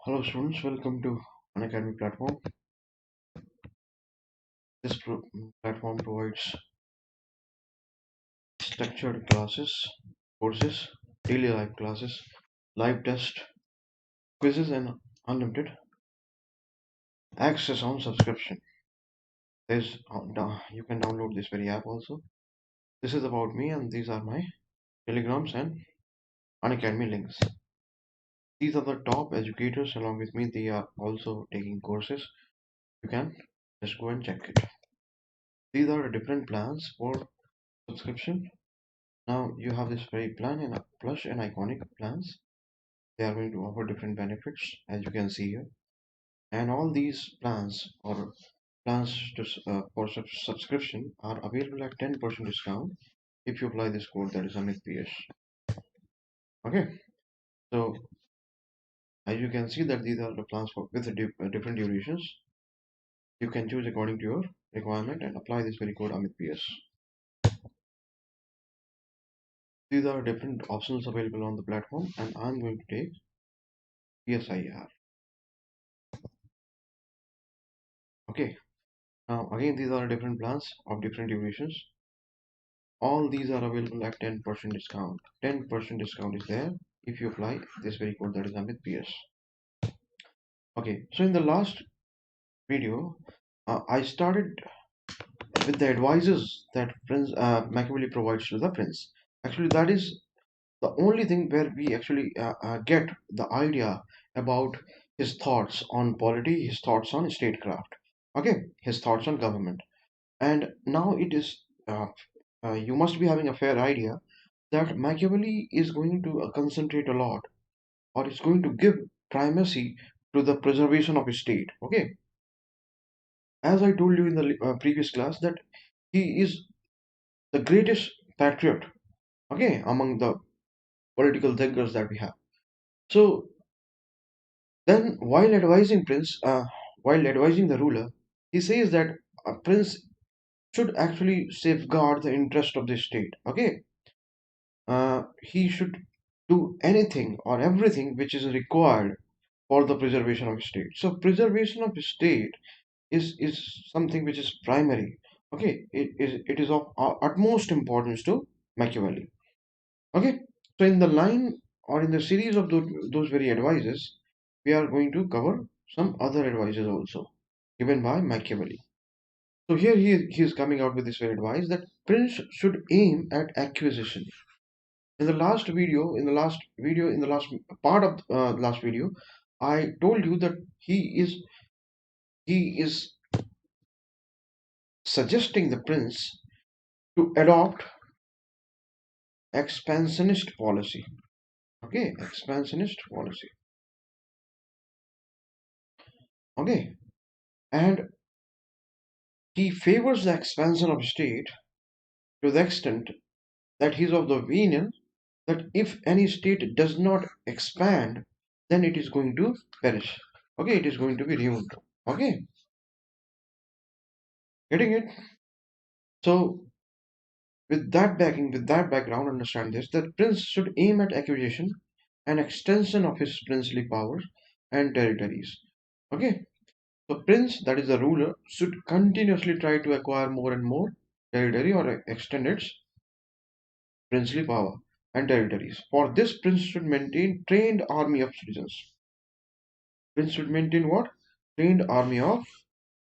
Hello students, welcome to Unacademy platform. This platform provides structured classes, courses, daily live classes, live test, quizzes and unlimited access on subscription. You can download this very app also. This is about me and these are my telegrams and Unacademy links. These are the top educators along with me. They are also taking courses. You can just go and check it. These are different plans for subscription. Now you have this very plan and plush and iconic plans. They are going to offer different benefits as you can see here. And all these plans or plans for subscription are available at 10% discount if you apply this code, that is Amit PS. Okay, so as you can see that these are the plans for with different durations. You can choose according to your requirement and apply this very code Amit PS. These are different options available on the platform and I'm going to take PSIR. Okay, now again these are different plans of different durations. All these are available at 10% discount. 10% discount is there if you apply this very code, that is Amit PS. Okay, so in the last video, I started with the advices that Prince Machiavelli provides to the prince. Actually, that is the only thing where we actually get the idea about his thoughts on polity, his thoughts on statecraft, okay, his thoughts on government. And now it is, you must be having a fair idea that Machiavelli is going to concentrate a lot, or is going to give primacy to the preservation of his state. Okay, as I told you in the previous class, that he is the greatest patriot, okay, among the political thinkers that we have. So then, while advising the ruler, he says that a prince should actually safeguard the interest of the state. Okay, he should do anything or everything which is required for the preservation of state. So preservation of state is something which is primary. Okay, it is of utmost importance to Machiavelli. Okay, so in the line or in the series of those very advices, we are going to cover some other advices also given by Machiavelli. So here he is coming out with this very advice that prince should aim at acquisition. In the last part of last video, I told you that he is suggesting the prince to adopt expansionist policy. Okay, expansionist policy. Okay, and he favors the expansion of state to the extent that he is of the opinion that if any state does not expand, then it is going to perish. Okay, it is going to be ruined. Okay, getting it? So with that backing, with that background, understand this, that prince should aim at acquisition and extension of his princely powers and territories. Okay, so prince, that is the ruler, should continuously try to acquire more and more territory or extend its princely power and territories. For this, prince should maintain trained army of citizens. Prince should maintain what? Trained army of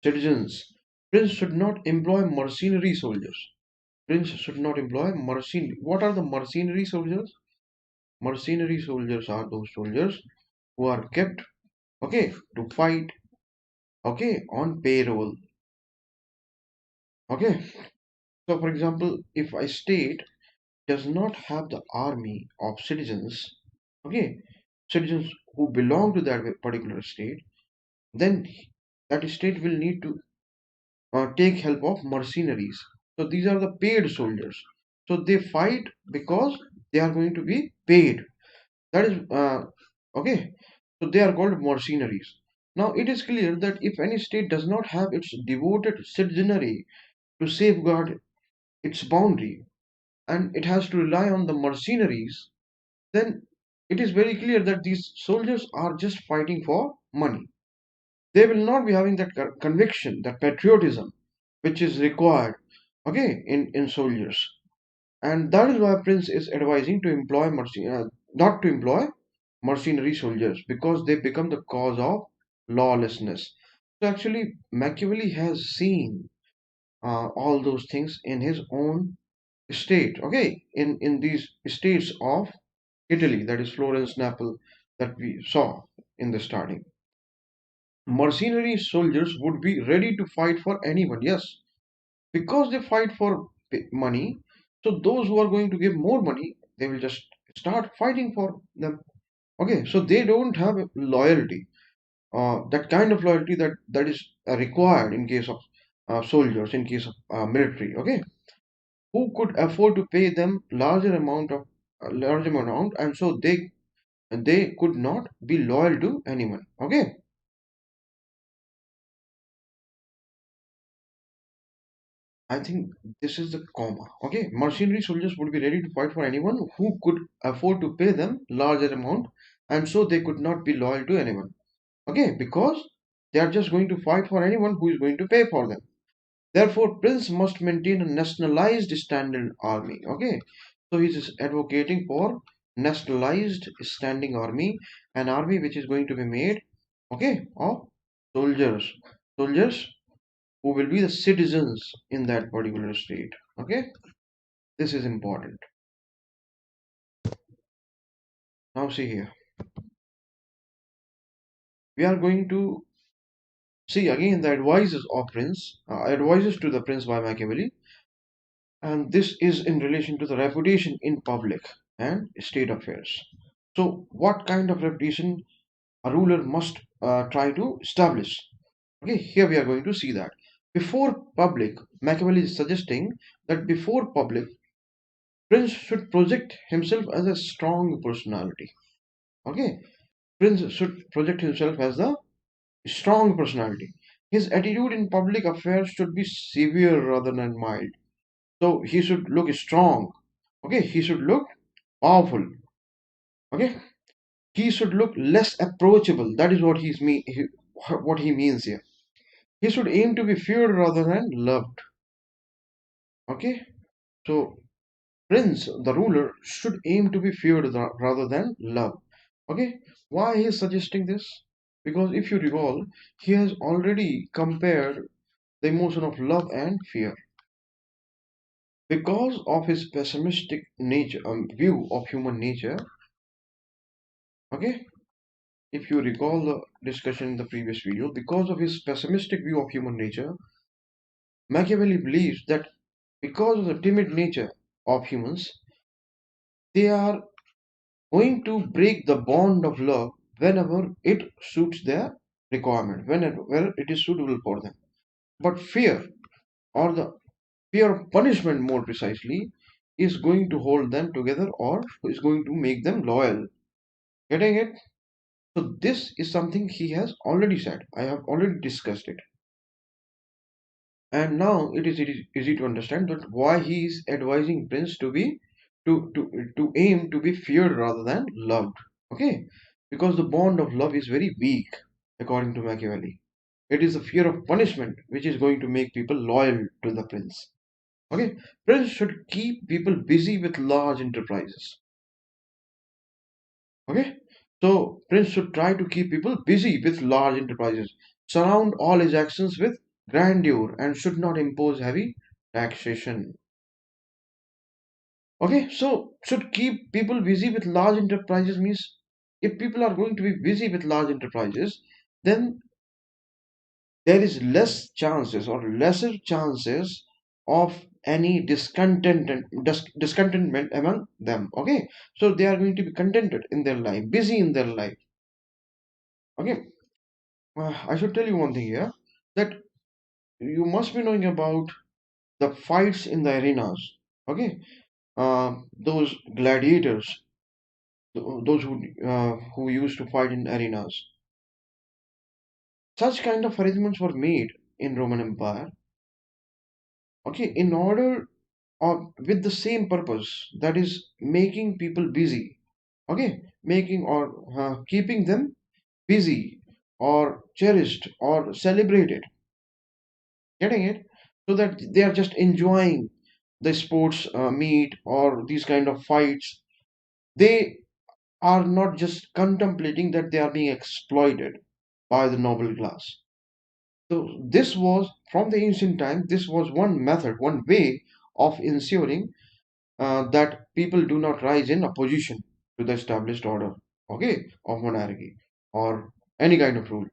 citizens. Prince should not employ mercenary soldiers. Prince should not employ mercenary. What are the mercenary soldiers? Mercenary soldiers are those soldiers who are kept, okay, to fight, okay, on payroll. Okay. So, for example, if a state does not have the army of citizens, okay, citizens who belong to that particular state, then that state will need to take help of mercenaries. So these are the paid soldiers. So they fight because they are going to be paid. That is okay. So they are called mercenaries. Now it is clear that if any state does not have its devoted citizenry to safeguard its boundary, and it has to rely on the mercenaries, then it is very clear that these soldiers are just fighting for money. They will not be having that conviction, that patriotism, which is required, okay, in soldiers. And that is why Prince is advising to employ not to employ mercenary soldiers, because they become the cause of lawlessness. So actually, Machiavelli has seen all those things in his own state, okay, in these states of Italy, that is Florence, Naples, that we saw in the starting. Mercenary soldiers would be ready to fight for anyone, yes, because they fight for money. So those who are going to give more money, they will just start fighting for them. Okay, so they don't have loyalty, that kind of loyalty that is required in case of soldiers, in case of military. Okay, who could afford to pay them large amount, and so they could not be loyal to anyone. Okay, I think this is the comma. Okay, mercenary soldiers would be ready to fight for anyone who could afford to pay them larger amount, and so they could not be loyal to anyone. Okay, because they are just going to fight for anyone who is going to pay for them. Therefore, Prince must maintain a nationalized standing army. Okay, so he is advocating for nationalized standing army, an army which is going to be made, okay, of soldiers, soldiers who will be the citizens in that particular state. Okay, this is important. Now see here, we are going to see again the advices of Prince, advices to the Prince by Machiavelli, and this is in relation to the reputation in public and state affairs. So, what kind of reputation a ruler must try to establish? Okay, here we are going to see that. Before public, Machiavelli is suggesting that before public, Prince should project himself as a strong personality. Okay, Prince should project himself as a strong personality. His attitude in public affairs should be severe rather than mild. So he should look strong. Okay, he should look powerful. Okay, he should look less approachable. That is what he means here. He should aim to be feared rather than loved. Okay, so Prince, the ruler, should aim to be feared rather than loved. Okay, why he is suggesting this? Because if you recall, he has already compared the emotion of love and fear. Because of his pessimistic nature, view of human nature, okay, if you recall the discussion in the previous video, because of his pessimistic view of human nature, Machiavelli believes that because of the timid nature of humans, they are going to break the bond of love whenever it suits their requirement, whenever it is suitable for them. But fear, or the fear of punishment more precisely, is going to hold them together or is going to make them loyal. Getting it? So this is something he has already said. I have already discussed it. And now it is easy to understand that why he is advising Prince to aim to be feared rather than loved. Okay, because the bond of love is very weak, according to Machiavelli. It is the fear of punishment which is going to make people loyal to the prince. Okay, Prince should keep people busy with large enterprises. Okay, so Prince should try to keep people busy with large enterprises, surround all his actions with grandeur, and should not impose heavy taxation. Okay, so should keep people busy with large enterprises means if people are going to be busy with large enterprises, then there is less chances or lesser chances of any discontentment among them. Okay, so they are going to be contented in their life, busy in their life. Okay, I should tell you one thing here, that you must be knowing about the fights in the arenas. Okay, those gladiators, those who used to fight in arenas. Such kind of arrangements were made in Roman Empire. Okay, in order or with the same purpose, that is making people busy. Okay, making or keeping them busy or cherished or celebrated, getting it, so that they are just enjoying the sports meet or these kind of fights. They are not just contemplating that they are being exploited by the noble class. So this was from the ancient time. This was one method, one way of ensuring that people do not rise in opposition to the established order, okay, of monarchy or any kind of rule.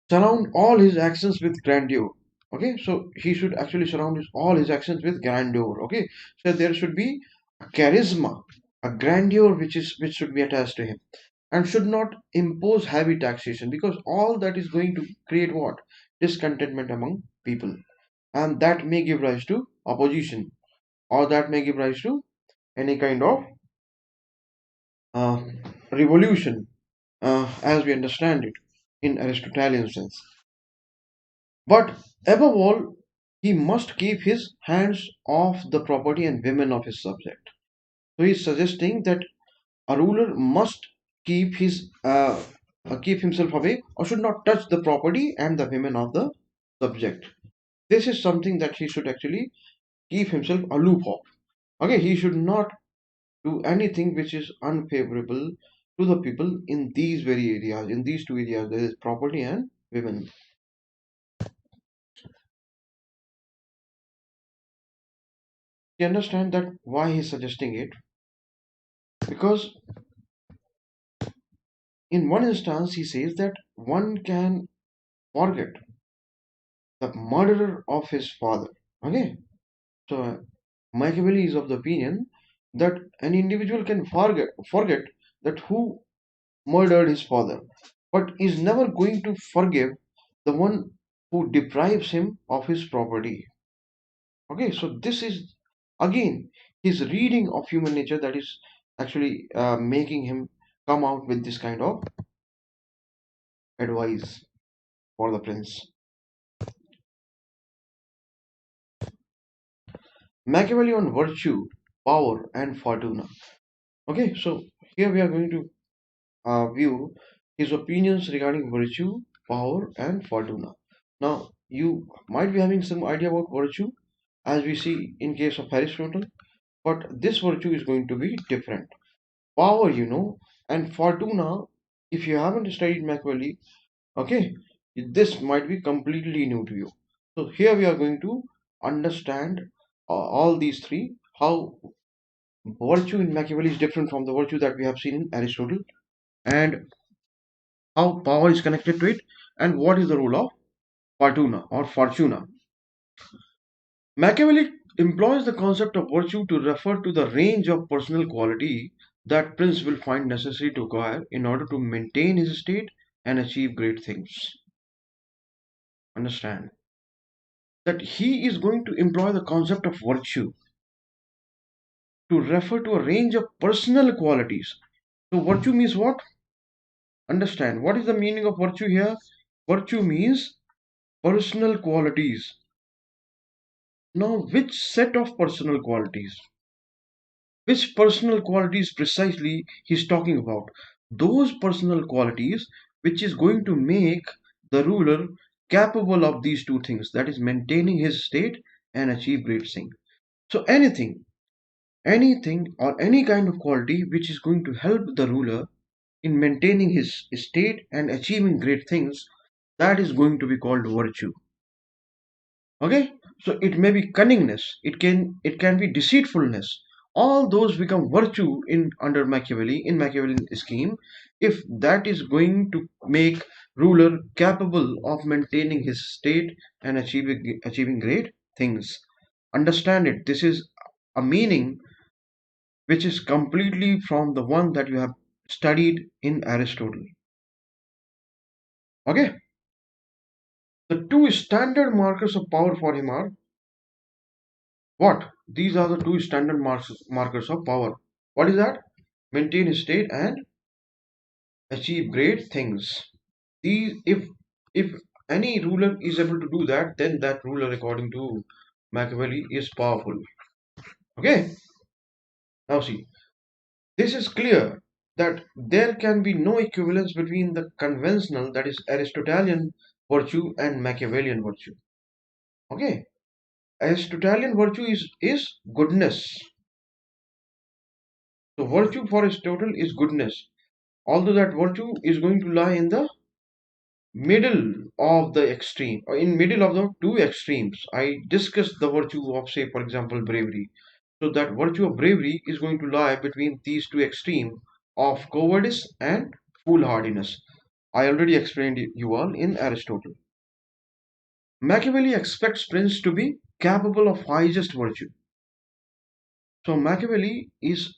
Surround all his actions with grandeur. Okay, so he should actually surround all his actions with grandeur. Okay, so there should be a charisma, a grandeur which should be attached to him, and should not impose heavy taxation, because all that is going to create what? Discontentment among people, and that may give rise to opposition, or that may give rise to any kind of uh, revolution, as we understand it in Aristotelian sense. But above all, he must keep his hands off the property and women of his subject. So he is suggesting that a ruler must keep keep himself away, or should not touch the property and the women of the subject. This is something that he should actually keep himself aloof of. Okay, he should not do anything which is unfavorable to the people in these very areas, in these two areas, that is property and women. You understand that why he's suggesting it? Because in one instance he says that one can forget the murderer of his father. Okay, so Machiavelli is of the opinion that an individual can forget that who murdered his father, but is never going to forgive the one who deprives him of his property. Okay, so this is again his reading of human nature that is actually making him come out with this kind of advice for the prince. Machiavelli on virtue, power, and fortuna. Okay, so here we are going to view his opinions regarding virtue, power, and fortuna. Now, you might be having some idea about virtue, as we see in case of Aristotle, but this virtue is going to be different. Power, and fortuna, if you haven't studied Machiavelli, okay, this might be completely new to you. So here we are going to understand all these three, how virtue in Machiavelli is different from the virtue that we have seen in Aristotle, and how power is connected to it, and what is the role of fortuna or fortuna. Machiavelli employs the concept of virtue to refer to the range of personal quality that prince will find necessary to acquire in order to maintain his state and achieve great things. Understand that he is going to employ the concept of virtue to refer to a range of personal qualities. So virtue means what? Understand what is the meaning of virtue here? Virtue means personal qualities. Now, which set of personal qualities? Which personal qualities precisely he's talking about? Those personal qualities which is going to make the ruler capable of these two things, that is, maintaining his state and achieve great things. So, anything or any kind of quality which is going to help the ruler in maintaining his state and achieving great things, that is going to be called virtue. Okay, so it may be cunningness, it can be deceitfulness. All those become virtue in under Machiavelli, in Machiavellian scheme, if that is going to make ruler capable of maintaining his state and achieving great things. Understand it, this is a meaning which is completely from the one that you have studied in Aristotle. Okay, the two standard markers of power for him are what? These are the two standard markers of power. What is that? Maintain state and achieve great things. These, if any ruler is able to do that, then that ruler, according to Machiavelli, is powerful. Okay. Now see. This is clear that there can be no equivalence between the conventional, that is Aristotelian virtue, and Machiavellian virtue. Okay, Aristotelian virtue is goodness. So virtue for Aristotle is goodness, although that virtue is going to lie in the middle of the extreme, or in middle of the two extremes. I discussed the virtue of, say, for example, bravery. So that virtue of bravery is going to lie between these two extremes of cowardice and foolhardiness. I already explained you all in Aristotle. Machiavelli expects prince to be capable of highest virtue. So Machiavelli is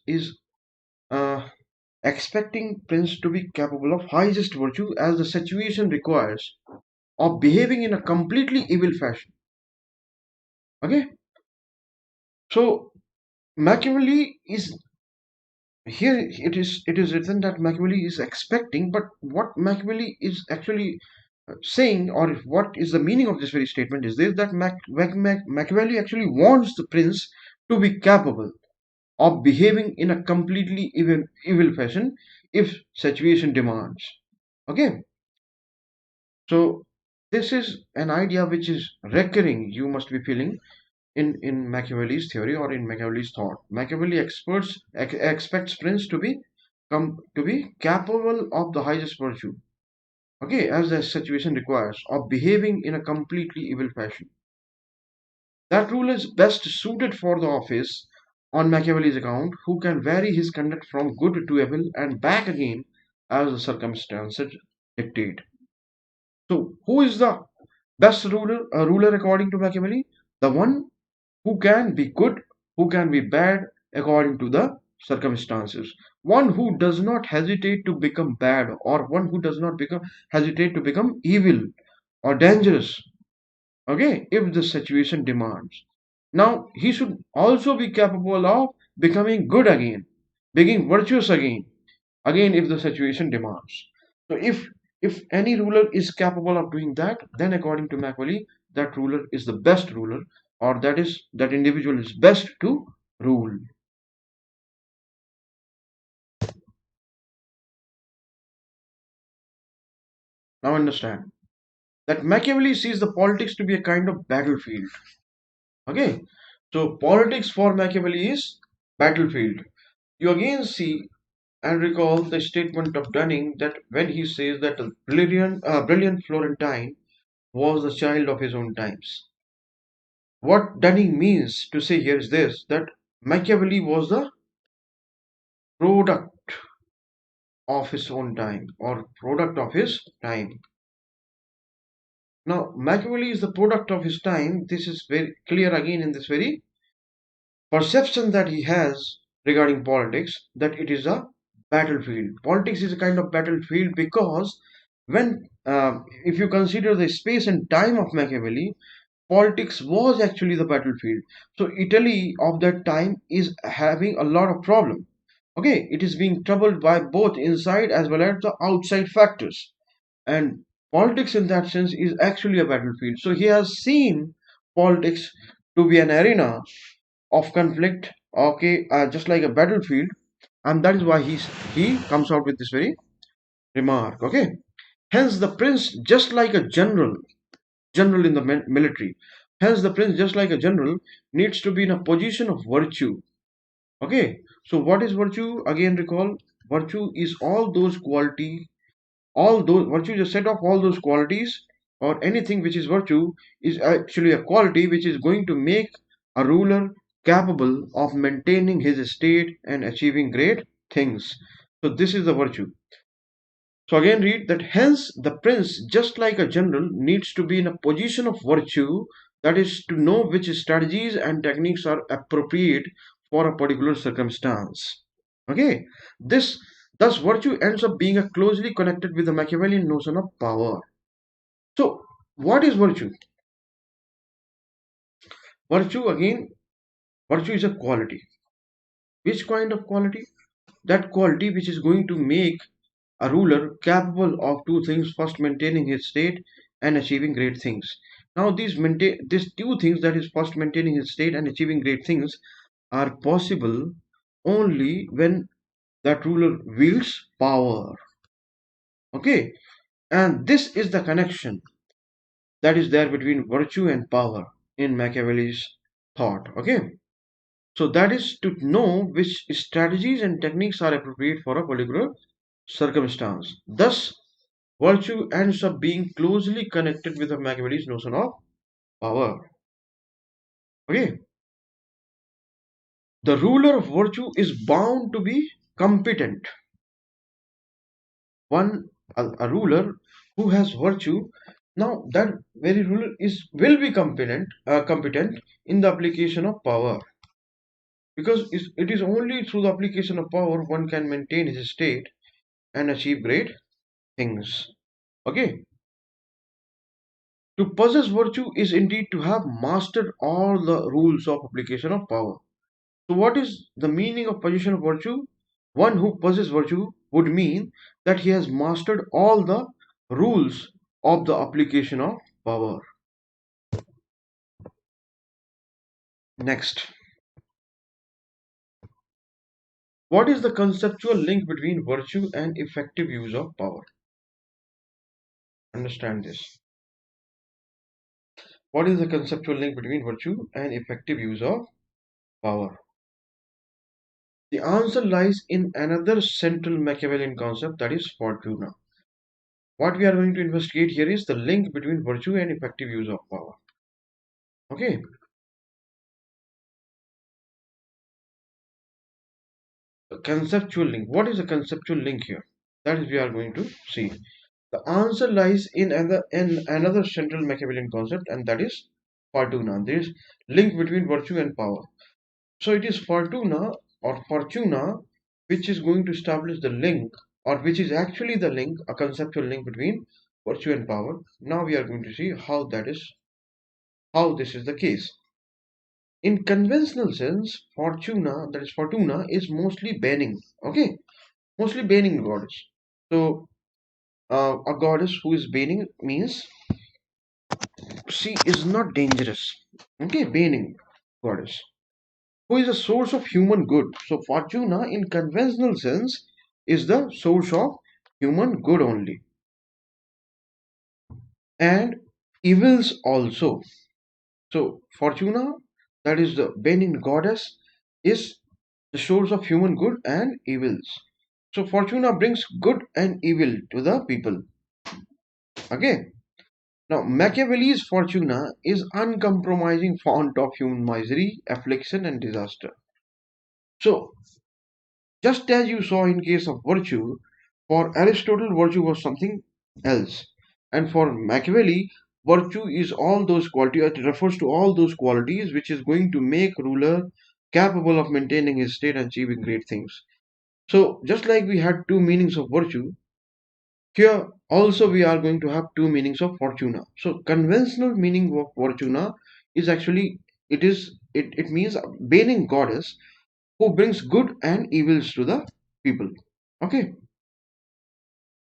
expecting prince to be capable of highest virtue as the situation requires, of behaving in a completely evil fashion. Okay, so Machiavelli is here. It is written that Machiavelli is expecting, but what Machiavelli is actually saying, or what is the meaning of this very statement, is this: that Machiavelli actually wants the prince to be capable of behaving in a completely evil fashion if situation demands. Okay, so this is an idea which is recurring, you must be feeling, in Machiavelli's theory or in Machiavelli's thought. Machiavelli expects prince to be capable of the highest virtue, okay, as the situation requires, of behaving in a completely evil fashion. That rule is best suited for the office on Machiavelli's account, who can vary his conduct from good to evil and back again as the circumstances dictate. So, who is the best ruler? A ruler according to Machiavelli? The one who can be good, who can be bad according to the circumstances. One who does not hesitate to become bad, or one who does not hesitate to become evil or dangerous, okay, if the situation demands. Now he should also be capable of becoming good again, being virtuous again if the situation demands. So if any ruler is capable of doing that, then according to Machiavelli, that ruler is the best ruler, or that individual is best to rule. Now understand that Machiavelli sees the politics to be a kind of battlefield. Okay, so politics for Machiavelli is battlefield. You again see and recall the statement of Dunning, that when he says that a brilliant Florentine was the child of his own times. What Dunning means to say here is this: that Machiavelli was the product of his own time, or product of his time. Now, Machiavelli is the product of his time. This is very clear again in this very perception that he has regarding politics, that it is a battlefield. Politics is a kind of battlefield because if you consider the space and time of Machiavelli, politics was actually the battlefield. So Italy of that time is having a lot of problem. Okay, it is being troubled by both inside as well as the outside factors, and politics in that sense is actually a battlefield. So he has seen politics to be an arena of conflict, okay, just like a battlefield, and that is why he comes out with this very remark. Okay, hence the prince, just like a general in the military, hence the prince, just like a general, needs to be in a position of virtue. Okay, so what is virtue? Again recall, virtue is all those virtue is a set of all those qualities, or anything which is virtue is actually a quality which is going to make a ruler capable of maintaining his estate and achieving great things. So this is the virtue. So again read that hence the prince, just like a general, needs to be in a position of virtue, that is to know which strategies and techniques are appropriate for a particular circumstance. Okay, this thus virtue ends up being a closely connected with the Machiavellian notion of power. So what is virtue? Virtue again, virtue is a quality. Which kind of quality? That quality which is going to make a ruler capable of two things: first, maintaining his state, and achieving great things. Now these two things, that is first maintaining his state and achieving great things, are possible only when that ruler wields power. Okay, and this is the connection that is there between virtue and power in Machiavelli's thought. Okay, so that is to know which strategies and techniques are appropriate for a particular circumstance. Thus, virtue ends up being closely connected with the Machiavelli's notion of power. Okay, the ruler of virtue is bound to be competent. One a ruler who has virtue, now that very ruler is will be competent in the application of power, because it is only through the application of power one can maintain his state and achieve great things. Okay, to possess virtue is indeed to have mastered all the rules of application of power. So what is the meaning of possession of virtue? One who possesses virtue would mean that he has mastered all the rules of the application of power. Next, what is the conceptual link between virtue and effective use of power? Understand this. What is the conceptual link between virtue and effective use of power? The answer lies in another central Machiavellian concept, that is fortuna. What we are going to investigate here is the link between virtue and effective use of power. Okay, the conceptual link. What is the conceptual link here? That is we are going to see. The answer lies in another central Machiavellian concept, and that is fortuna. There is link between virtue and power. So it is fortuna which is going to establish the link, or which is actually the link, a conceptual link between virtue and power. Now we are going to see how this is the case. In conventional sense, fortuna is mostly banning. Okay, mostly banning goddess. So a goddess who is banning means she is not dangerous. Okay, banning goddess who is a source of human good. So fortuna in conventional sense is the source of human good only, and evils also. So fortuna, that is the banning goddess, is the source of human good and evils. So fortuna brings good and evil to the people. Okay. Now Machiavelli's fortuna is uncompromising fount of human misery, affliction, and disaster. So just as you saw in case of virtue, for Aristotle virtue was something else, and for Machiavelli virtue is all those qualities. It refers to all those qualities which is going to make ruler capable of maintaining his state and achieving great things. So just like we had two meanings of virtue, here also we are going to have two meanings of fortuna. So conventional meaning of fortuna is actually it means bailing goddess who brings good and evils to the people. Okay.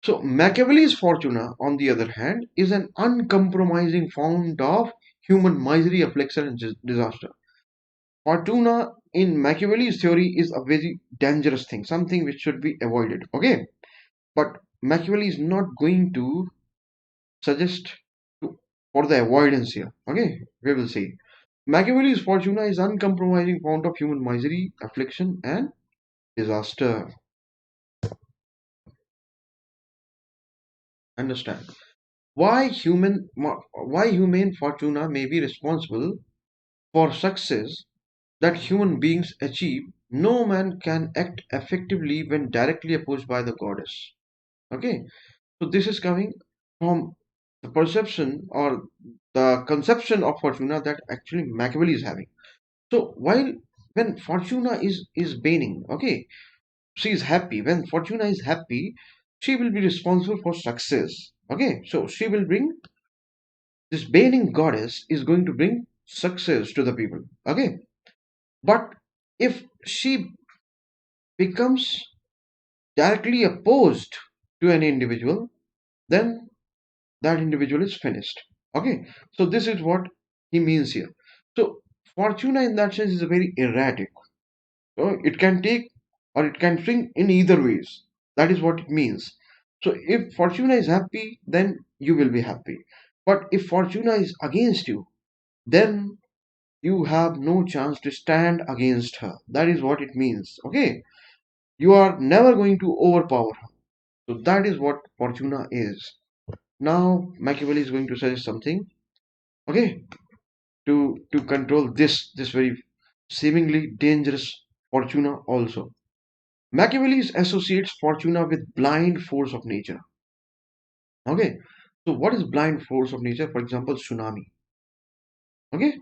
So Machiavelli's fortuna, on the other hand, is an uncompromising fount of human misery, affliction, and disaster. Fortuna in Machiavelli's theory is a very dangerous thing, something which should be avoided. Okay. But Machiavelli is not going to suggest for the avoidance here. Okay, we will see. Machiavelli's fortuna is uncompromising fount of human misery, affliction, and disaster. Understand why humane fortuna may be responsible for success that human beings achieve. No man can act effectively when directly opposed by the goddess. Okay, so this is coming from the perception or the conception of fortuna that actually Machiavelli is having. So while when fortuna is baining, okay, she is happy. When fortuna is happy, she will be responsible for success. Okay, so she will bring, this baining goddess is going to bring success to the people. Okay, but if she becomes directly opposed to any individual, then that individual is finished. Okay, so this is what he means here. So fortuna in that sense is a very erratic. So it can take or it can swing in either ways. That is what it means. So if Fortuna is happy, then you will be happy. But if Fortuna is against you, then you have no chance to stand against her. That is what it means. Okay, you are never going to overpower her. So that is what Fortuna is. Now Machiavelli is going to suggest something. Okay, to control this very seemingly dangerous Fortuna also. Machiavelli associates Fortuna with blind force of nature. Okay, so what is blind force of nature? For example, tsunami. Okay,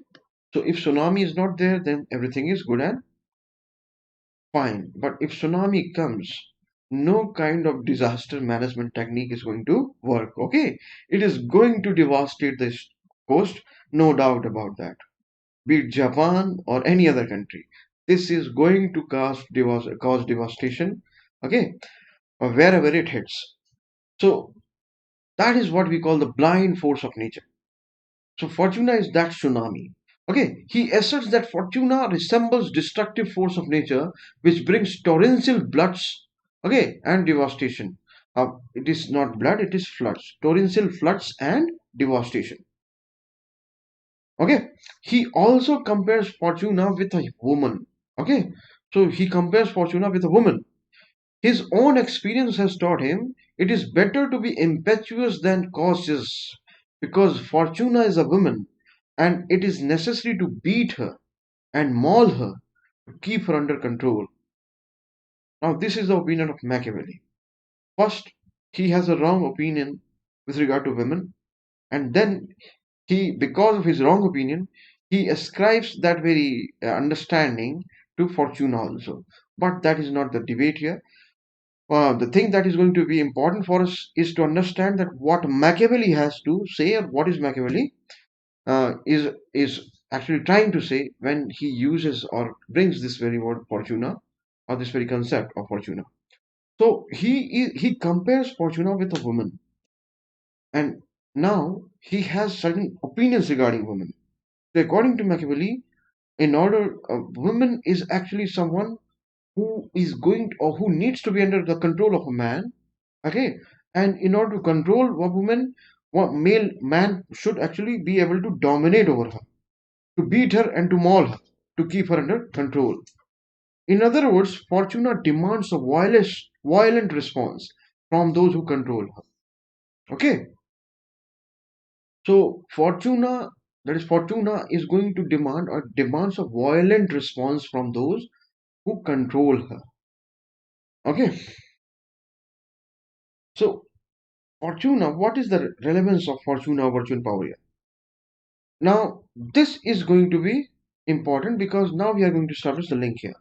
so if tsunami is not there, then everything is good and fine. But if tsunami comes, no kind of disaster management technique is going to work. Okay, it is going to devastate this coast, no doubt about that. Be it Japan or any other country, this is going to cause devastation. Okay, wherever it hits. So that is what we call the blind force of nature. So Fortuna is that tsunami. Okay, he asserts that Fortuna resembles destructive force of nature, which brings torrential floods. Okay, and devastation. It is not blood; it is floods, torrential floods and devastation. Okay, he also compares Fortuna with a woman. Okay, so he compares Fortuna with a woman. His own experience has taught him it is better to be impetuous than cautious, because Fortuna is a woman and it is necessary to beat her and maul her to keep her under control. Now, this is the opinion of Machiavelli. First, he has a wrong opinion with regard to women, and then because of his wrong opinion, he ascribes that very understanding to Fortuna also. But that is not the debate here. The thing that is going to be important for us is to understand that what Machiavelli has to say, or what is Machiavelli is actually trying to say when he uses or brings this very word Fortuna, or this very concept of Fortuna. So he compares Fortuna with a woman, and now he has certain opinions regarding women. So according to Machiavelli, in order, a woman is actually someone who is going or who needs to be under the control of a man. Okay, and in order to control a woman, one male man should actually be able to dominate over her, to beat her and to maul her, to keep her under control. In other words, Fortuna demands a violent response from those who control her. Okay, so Fortuna is going to demand or demands a violent response from those who control her. Okay, so Fortuna, what is the relevance of Fortuna over virtue and power here? Now, this is going to be important because now we are going to establish the link here.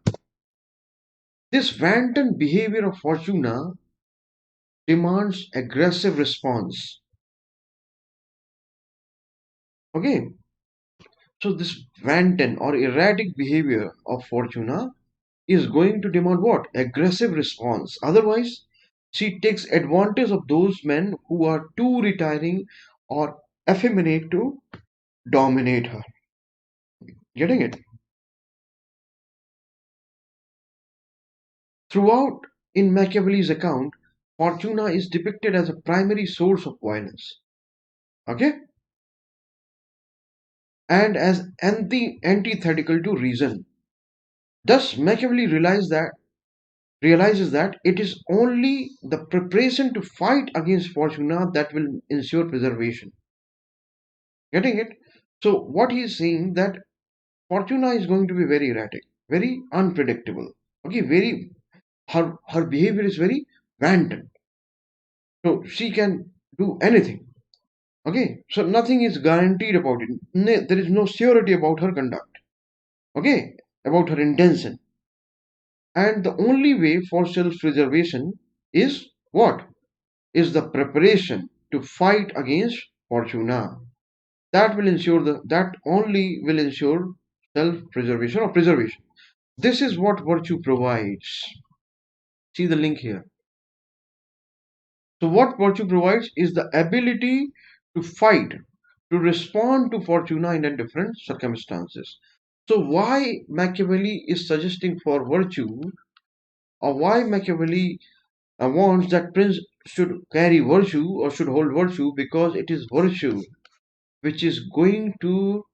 This wanton behavior of Fortuna demands aggressive response. Okay, so this wanton or erratic behavior of Fortuna is going to demand what? Aggressive response. Otherwise, she takes advantage of those men who are too retiring or effeminate to dominate her. Getting it? Throughout in Machiavelli's account, Fortuna is depicted as a primary source of violence. Okay? And as antithetical to reason. Thus, Machiavelli realizes that it is only the preparation to fight against Fortuna that will ensure preservation. Getting it? So what he is saying that Fortuna is going to be very erratic, very unpredictable. Okay, her behavior is very wanton. So she can do anything. Okay, so nothing is guaranteed about it. There is no surety about her conduct. Okay, about her intention. And the only way for self-preservation is what? Is the preparation to fight against Fortuna. That only will ensure self-preservation or preservation. This is what virtue provides. See the link here. So what virtue provides is the ability to fight, to respond to Fortuna in a different circumstances. So why Machiavelli is suggesting for virtue or why Machiavelli wants that prince should carry virtue or should hold virtue, because it is virtue which is going to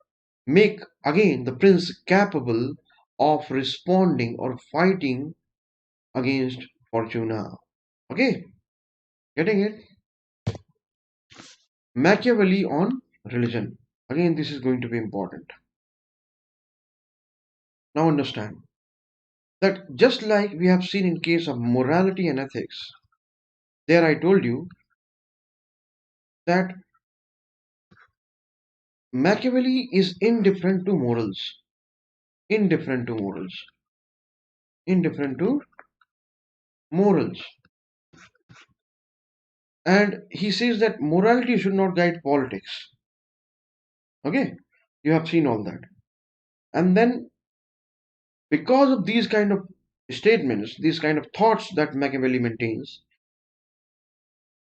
make again the prince capable of responding or fighting against Fortuna. Okay, getting it? Machiavelli on religion. Again, this is going to be important. Now understand that just like we have seen in case of morality and ethics, there I told you that Machiavelli is indifferent to morals, indifferent to morals, indifferent to morals. And he says that morality should not guide politics. Okay, you have seen all that. And then, because of these kind of statements, these kind of thoughts that Machiavelli maintains,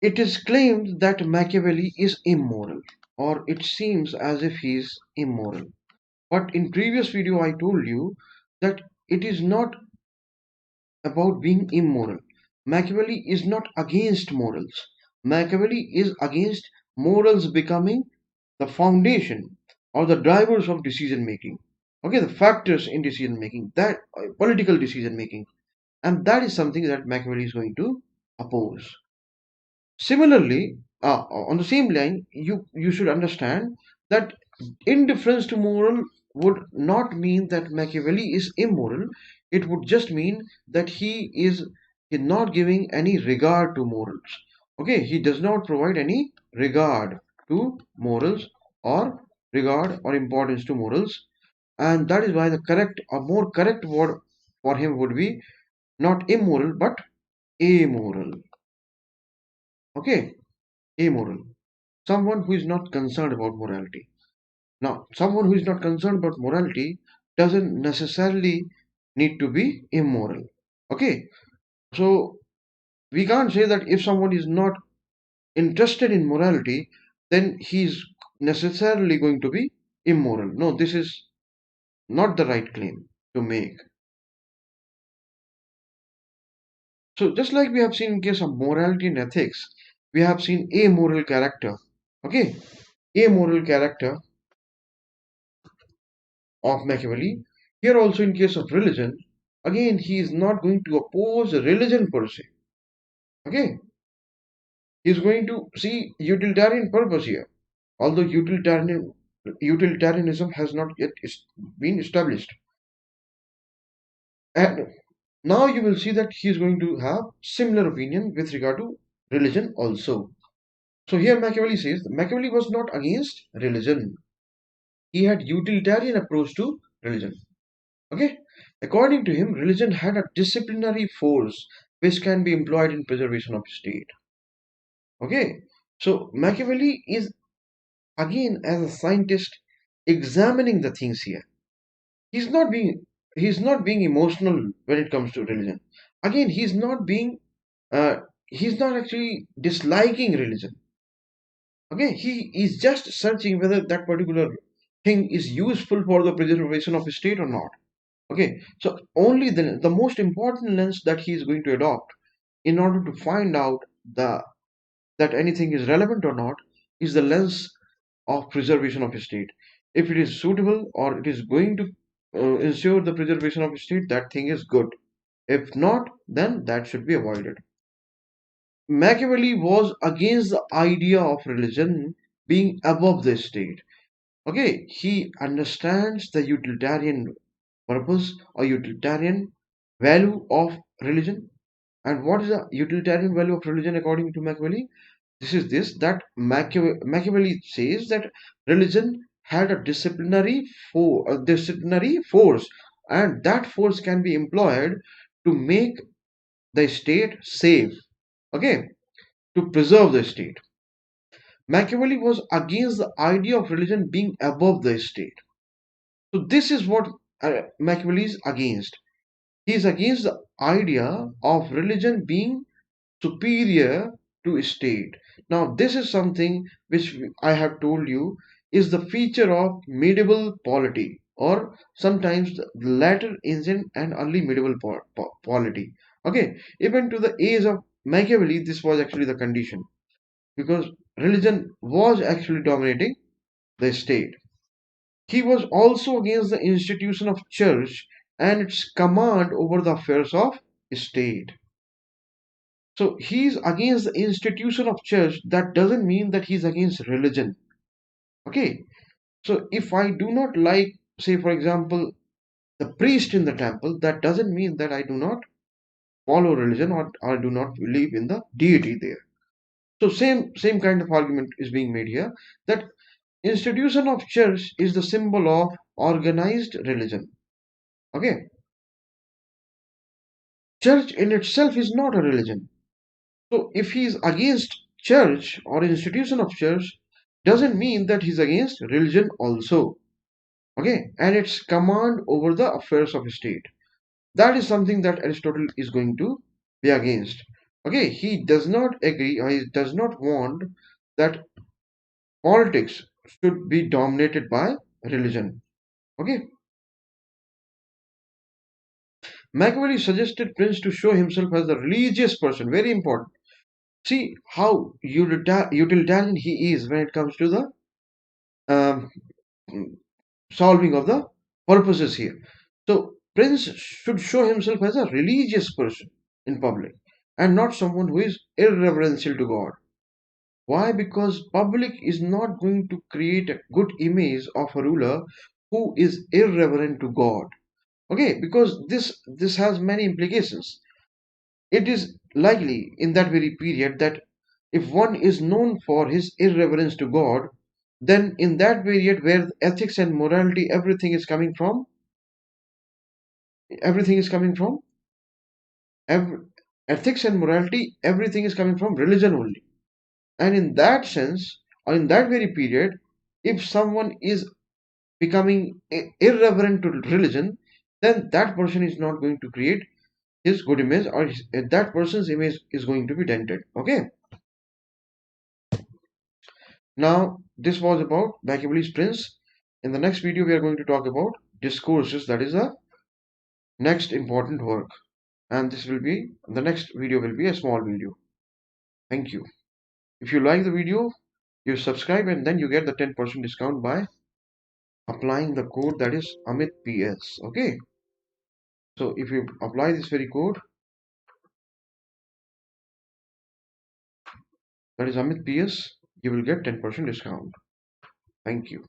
it is claimed that Machiavelli is immoral, or it seems as if he is immoral. But in previous video I told you that it is not about being immoral. Machiavelli is not against morals. Machiavelli is against morals becoming the foundation or the drivers of decision making. Okay, the factors in decision making, that political decision making, and that is something that Machiavelli is going to oppose. Similarly, on the same line, you should understand that indifference to moral would not mean that Machiavelli is immoral. It would just mean that he is not giving any regard to morals. Okay, he does not provide any regard to morals or regard or importance to morals, and that is why the correct or more correct word for him would be not immoral but amoral. Okay, amoral. Someone who is not concerned about morality. Now, someone who is not concerned about morality doesn't necessarily need to be immoral. Okay, so we can't say that if someone is not interested in morality, then he's necessarily going to be immoral. No, this is not the right claim to make. So, just like we have seen in case of morality and ethics, we have seen amoral character. Okay, amoral character of Machiavelli. Here also in case of religion, again he is not going to oppose religion per se. Okay, he is going to see utilitarian purpose here. Although utilitarianism has not yet been established. And now you will see that he is going to have similar opinion with regard to religion also. So here Machiavelli says Machiavelli was not against religion. He had utilitarian approach to religion. Okay, according to him, religion had a disciplinary force which can be employed in preservation of state. Okay, so Machiavelli is again as a scientist examining the things here. He's not being he's not being emotional when it comes to religion. Again, he's not actually disliking religion. Okay, he is just searching whether that particular thing is useful for the preservation of state or not. Okay, so only the most important lens that he is going to adopt in order to find out that anything is relevant or not is the lens of preservation of state. If it is suitable or it is going to ensure the preservation of state, that thing is good. If not, then that should be avoided. Machiavelli was against the idea of religion being above the state. Okay, he understands the utilitarian purpose or utilitarian value of religion. And what is the utilitarian value of religion according to Machiavelli? This is this that Machiavelli says that religion had a disciplinary force, and that force can be employed to make the state safe. Okay, to preserve the state. Machiavelli was against the idea of religion being above the state. So this is what Machiavelli is against. He is against the idea of religion being superior to state. Now, this is something which I have told you is the feature of medieval polity, or sometimes the latter ancient and early medieval polity. Okay, even to the age of Machiavelli, this was actually the condition because religion was actually dominating the state. He was also against the institution of church and its command over the affairs of state. So he's against the institution of church. That doesn't mean that he's against religion. Okay. So if I do not like, say for example, the priest in the temple, that doesn't mean that I do not follow religion or do not believe in the deity there. So same kind of argument is being made here that institution of church is the symbol of organized religion. Okay. Church in itself is not a religion. So if he is against church or institution of church, doesn't mean that he's against religion also. Okay, and its command over the affairs of state. That is something that Aristotle is going to be against. Okay, he does not agree or he does not want that politics should be dominated by religion. Okay, Machiavelli suggested Prince to show himself as a religious person. Very important. See how utilitarian he is when it comes to the um, solving of the purposes here. So, Prince should show himself as a religious person in public and not someone who is irreverential to God. Why? Because public is not going to create a good image of a ruler who is irreverent to God. Okay, because this has many implications. It is likely in that very period that if one is known for his irreverence to God, then in that period where ethics and morality everything is coming from ev- ethics and morality, everything is coming from religion only. And in that sense, or in that very period, if someone is becoming irreverent to religion, then that person is not going to create his good image, or that person's image is going to be dented. Okay. Now, this was about Machiavelli's Prince. In the next video, we are going to talk about discourses. That is the next important work. And the next video will be a small video. Thank you. If you like the video, you subscribe and then you get the 10% discount by applying the code that is Amit PS. Okay. So if you apply this very code that is Amit PS, you will get 10% discount. Thank you.